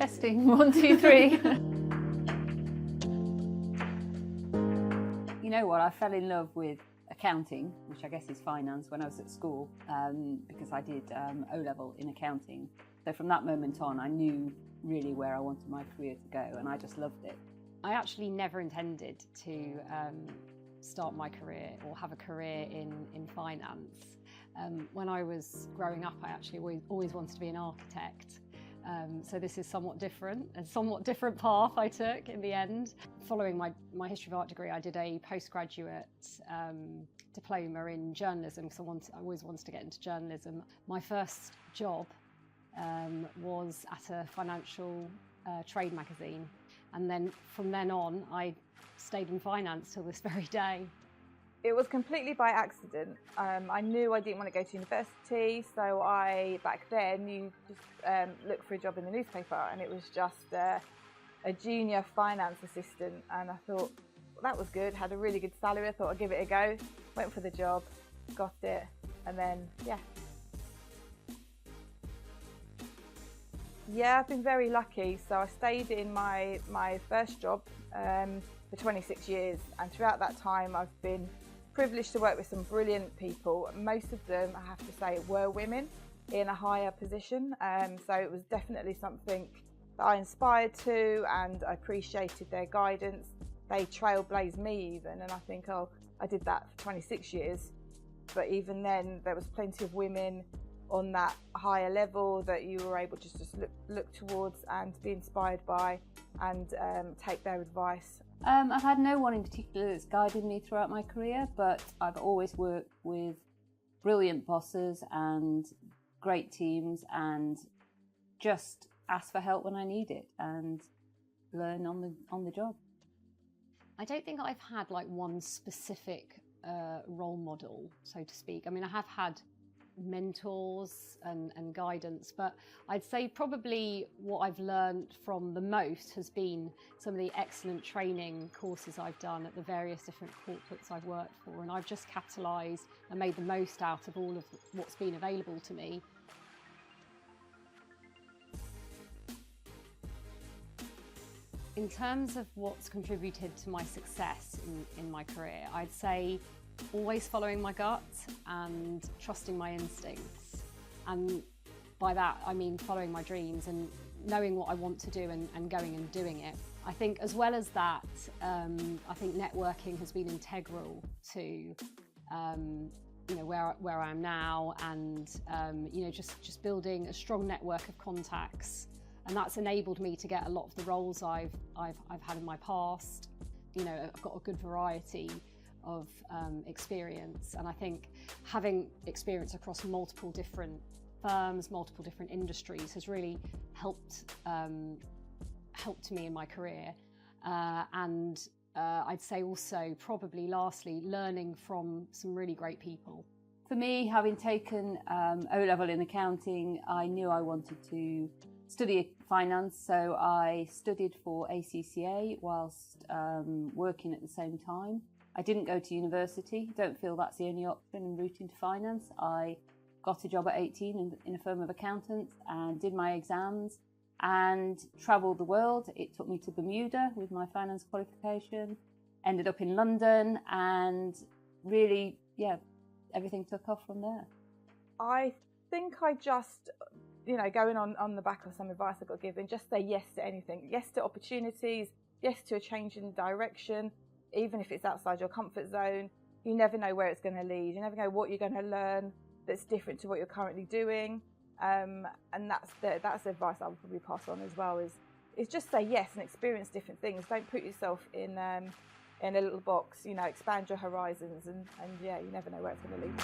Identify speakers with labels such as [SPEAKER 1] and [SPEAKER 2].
[SPEAKER 1] Testing, 1, 2, 3. You know what, I fell in love with accounting, which I guess is finance, when I was at school, because I did O-level in accounting. So from that moment on, I knew really where I wanted my career to go, and I just loved it.
[SPEAKER 2] I actually never intended to start my career or have a career in finance. When I was growing up, I actually always wanted to be an architect. So this is somewhat different, a somewhat different path I took in the end. Following my history of art degree, I did a postgraduate diploma in journalism because I always wanted to get into journalism. My first job was at a financial trade magazine, and then from then on I stayed in finance till this very day.
[SPEAKER 3] It was completely by accident. I knew I didn't want to go to university, so back then you just looked for a job in the newspaper, and it was just a junior finance assistant, and I thought, well, that was good, had a really good salary. I thought I'd give it a go, went for the job, got it, and then yeah, I've been very lucky. So I stayed in my first job for 26 years, and throughout that time I've been privileged to work with some brilliant people. Most of them, I have to say, were women in a higher position. So it was definitely something that I inspired to, and I appreciated their guidance. They trailblazed me even, and I think, oh, I did that for 26 years. But even then, there was plenty of women on that higher level that you were able to just look towards and be inspired by, and take their advice.
[SPEAKER 1] I've had no one in particular that's guided me throughout my career, but I've always worked with brilliant bosses and great teams, and just ask for help when I need it and learn on the job.
[SPEAKER 2] I don't think I've had like one specific role model, so to speak. I mean, I have had mentors and guidance, but I'd say probably what I've learned from the most has been some of the excellent training courses I've done at the various different corporates I've worked for, and I've just capitalised and made the most out of all of what's been available to me. In terms of what's contributed to my success in my career, I'd say always following my gut and trusting my instincts. And by that, I mean following my dreams and knowing what I want to do and going and doing it. I think as well as that, I think networking has been integral to you know, where I am now, and you know, just building a strong network of contacts. And that's enabled me to get a lot of the roles I've had in my past. You know, I've got a good variety of experience, and I think having experience across multiple different firms, multiple different industries has really helped me in my career. And I'd say also, probably lastly, learning from some really great people.
[SPEAKER 1] For me, having taken O-level in accounting, I knew I wanted to study finance, so I studied for ACCA whilst working at the same time. I didn't go to university. Don't feel that's the only option in route into finance. I got a job at 18 in a firm of accountants and did my exams and travelled the world. It took me to Bermuda with my finance qualification, ended up in London, and really, yeah, everything took off from there.
[SPEAKER 3] I think I just, you know, going on the back of some advice I got given, just say yes to anything. Yes to opportunities, yes to a change in direction. Even if it's outside your comfort zone, you never know where it's going to lead. You never know what you're going to learn that's different to what you're currently doing. And that's the advice I would probably pass on as well, is just say yes and experience different things. Don't put yourself in a little box, you know, expand your horizons, and yeah, you never know where it's going to lead.